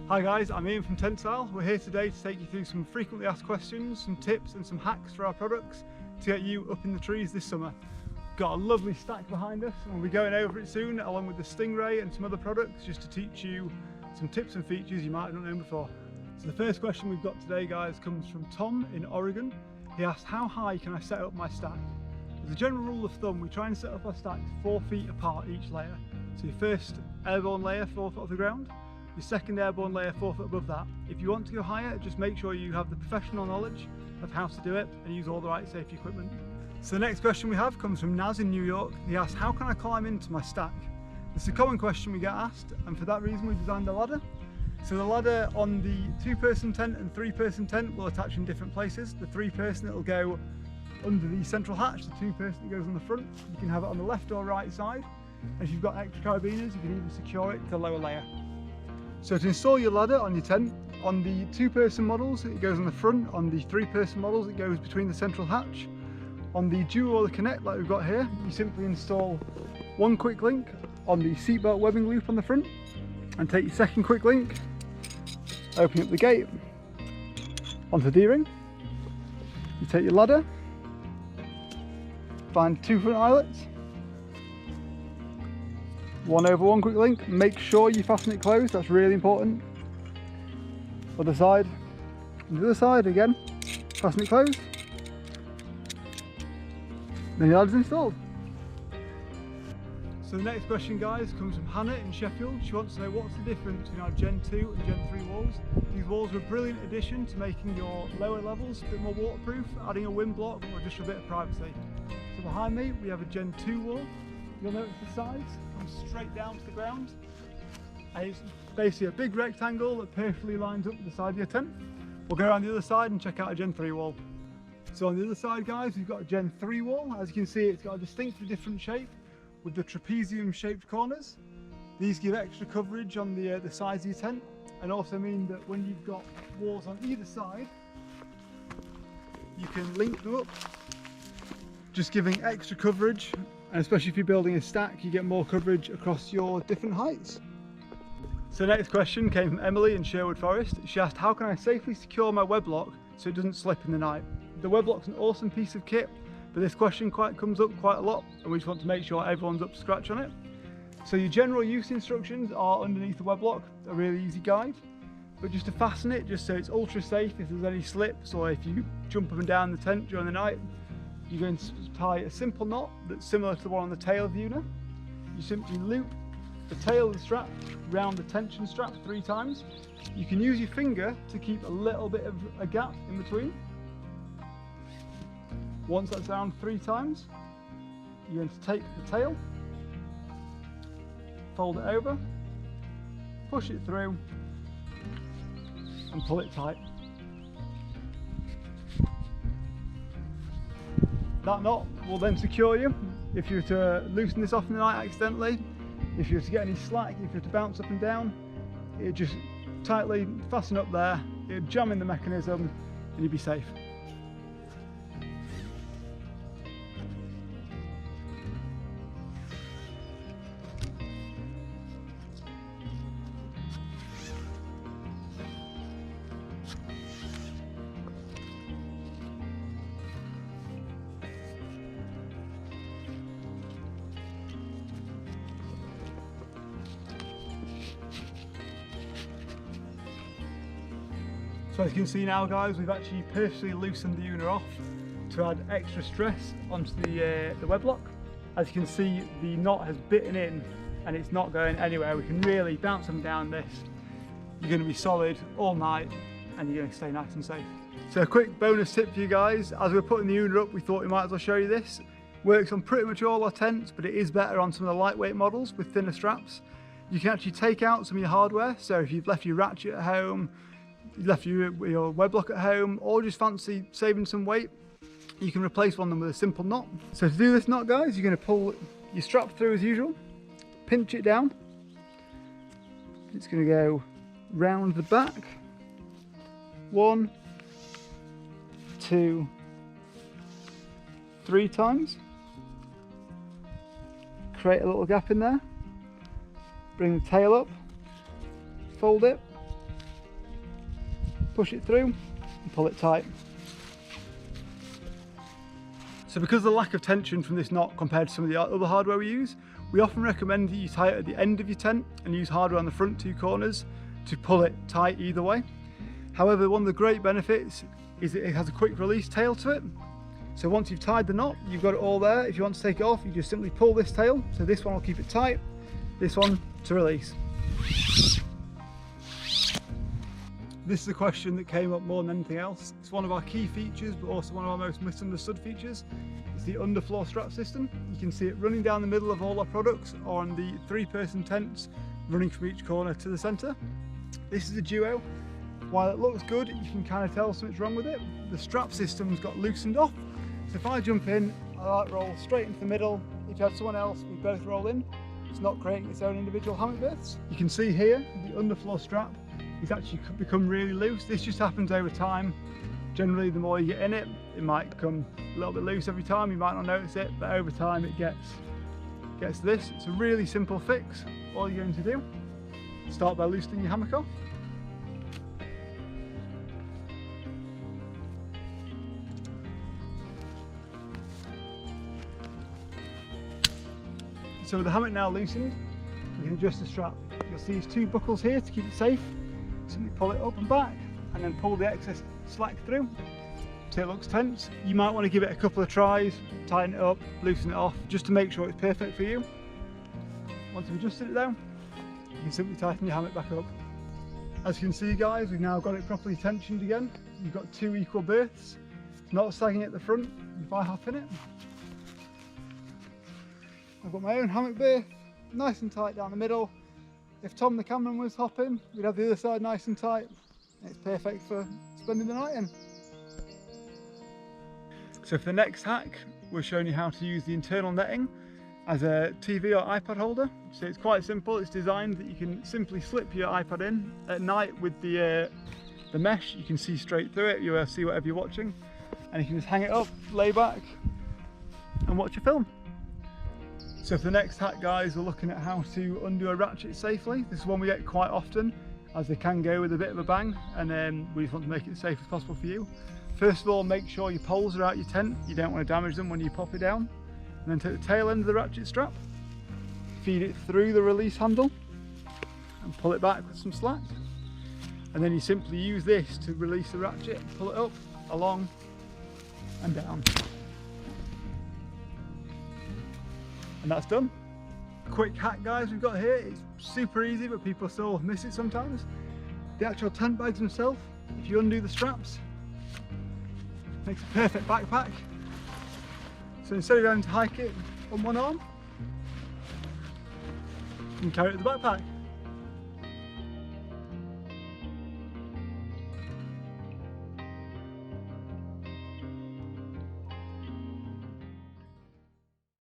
Hi guys, I'm Ian from Tentsile. We're here today to take you through some frequently asked questions, some tips and some hacks for our products to get you up in the trees this summer. Got a lovely stack behind us and we'll be going over it soon along with the Stingray and some other products just to teach you some tips and features you might have not known before. So the first question we've got today guys comes from Tom in Oregon. He asked, how high can I set up my stack? As a general rule of thumb, we try and set up our stacks 4 feet apart each layer. So your first airborne layer 4 foot off the ground, your second airborne layer 4 foot above that. If you want to go higher, just make sure you have the professional knowledge of how to do it and use all the right safety equipment. So the next question we have comes from Naz in New York. He asks, how can I climb into my stack? It's a common question we get asked, and for that reason we designed a ladder. So the ladder on the 2-person tent and 3-person tent will attach in different places. The 3-person, it'll go under the central hatch, the 2-person it goes on the front. You can have it on the left or right side. And if you've got extra carabiners, you can even secure it to the lower layer. So to install your ladder on your tent, on the 2-person models it goes on the front, on the 3-person models it goes between the central hatch. On the Duo or the Connect like we've got here, you simply install one quick link on the seatbelt webbing loop on the front and take your second quick link, open up the gate onto the D-ring. You take your ladder, find 2 front eyelets, 1 over 1 quick link, make sure you fasten it closed, that's really important. Other side, and the other side again, fasten it closed. Then your ladder's installed. So the next question guys comes from Hannah in Sheffield. She wants to know what's the difference between our Gen 2 and Gen 3 walls. These walls are a brilliant addition to making your lower levels a bit more waterproof, adding a wind block or just a bit of privacy. So behind me we have a Gen 2 wall. You'll notice the sides come straight down to the ground. And it's basically a big rectangle that perfectly lines up with the side of your tent. We'll go around the other side and check out a Gen 3 wall. So on the other side guys, we've got a Gen 3 wall. As you can see, it's got a distinctly different shape with the trapezium shaped corners. These give extra coverage on the sides of your tent and also mean that when you've got walls on either side, you can link them up, just giving extra coverage. And especially if you're building a stack, you get more coverage across your different heights. So the next question came from Emily in Sherwood Forest. She asked, how can I safely secure my Webblock so it doesn't slip in the night? The Webblock's an awesome piece of kit, but this question comes up quite a lot and we just want to make sure everyone's up to scratch on it. So your general use instructions are underneath the Webblock, a really easy guide. But just to fasten it, just so it's ultra safe if there's any slips or if you jump up and down the tent during the night, you're going to tie a simple knot that's similar to the one on the tail of the Una. You simply loop the tail of the strap around the tension strap 3 times. You can use your finger to keep a little bit of a gap in between. Once that's down 3 times, you're going to take the tail, fold it over, push it through and pull it tight. That knot will then secure you if you were to loosen this off in the night accidentally, if you were to get any slack, if you were to bounce up and down, it would just tightly fasten up there, it would jam in the mechanism and you'd be safe. So as you can see now guys, we've actually purposely loosened the Una off to add extra stress onto the Webblock. As you can see, the knot has bitten in and it's not going anywhere. We can really bounce them down this. You're going to be solid all night and you're going to stay nice and safe. So a quick bonus tip for you guys, as we're putting the Una up we thought we might as well show you this. Works on pretty much all our tents, but it is better on some of the lightweight models with thinner straps. You can actually take out some of your hardware, so if you've left your ratchet at home, you left your Webblock at home, or just fancy saving some weight, you can replace one of them with a simple knot. So to do this knot guys, you're going to pull your strap through as usual, pinch it down, it's going to go round the back, 1, 2, 3 times, create a little gap in there, bring the tail up, fold it, push it through and pull it tight. So because of the lack of tension from this knot compared to some of the other hardware we use, we often recommend that you tie it at the end of your tent and use hardware on the front two corners to pull it tight either way. However, one of the great benefits is that it has a quick release tail to it. So once you've tied the knot, you've got it all there. If you want to take it off, you just simply pull this tail. So this one will keep it tight, this one to release. This is a question that came up more than anything else. It's one of our key features, but also one of our most misunderstood features. It's the underfloor strap system. You can see it running down the middle of all our products, or on the 3-person tents running from each corner to the centre. This is a duo. While it looks good, you can kind of tell something's wrong with it. The strap system's got loosened off. So if I jump in, I like roll straight into the middle. If you have someone else, we both roll in. It's not creating its own individual hammock berths. You can see here, the underfloor strap is actually become really loose. This just happens over time. Generally, the more you get in it, it might become a little bit loose every time. You might not notice it, but over time it gets this. It's a really simple fix. All you're going to do, start by loosening your hammock off. So with the hammock now loosened, we can adjust the strap. You'll see these 2 buckles here to keep it safe. Simply pull it up and back, and then pull the excess slack through so it looks tense. You might want to give it a couple of tries, tighten it up, loosen it off, just to make sure it's perfect for you. Once you've adjusted it down, you can simply tighten your hammock back up. As you can see guys, we've now got it properly tensioned again. You've got 2 equal berths. It's not sagging at the front. If I hop in it, I've got my own hammock berth, nice and tight down the middle. If Tom the cameraman was hopping, we'd have the other side nice and tight. It's perfect for spending the night in. So for the next hack, we're showing you how to use the internal netting as a TV or iPad holder. So it's quite simple. It's designed that you can simply slip your iPad in at night with the mesh. You can see straight through it. You'll see whatever you're watching, and you can just hang it up, lay back, and watch a film. So for the next hack guys, we're looking at how to undo a ratchet safely. This is one we get quite often, as they can go with a bit of a bang, and we just want to make it as safe as possible for you. First of all, make sure your poles are out your tent. You don't want to damage them when you pop it down. And then take the tail end of the ratchet strap, feed it through the release handle, and pull it back with some slack. And then you simply use this to release the ratchet, pull it up, along, and down. And that's done. Quick hack guys we've got here, it's super easy but people still miss it sometimes. The actual tent bags themselves, if you undo the straps, makes a perfect backpack. So instead of having to hike it on one arm, you can carry it in the backpack.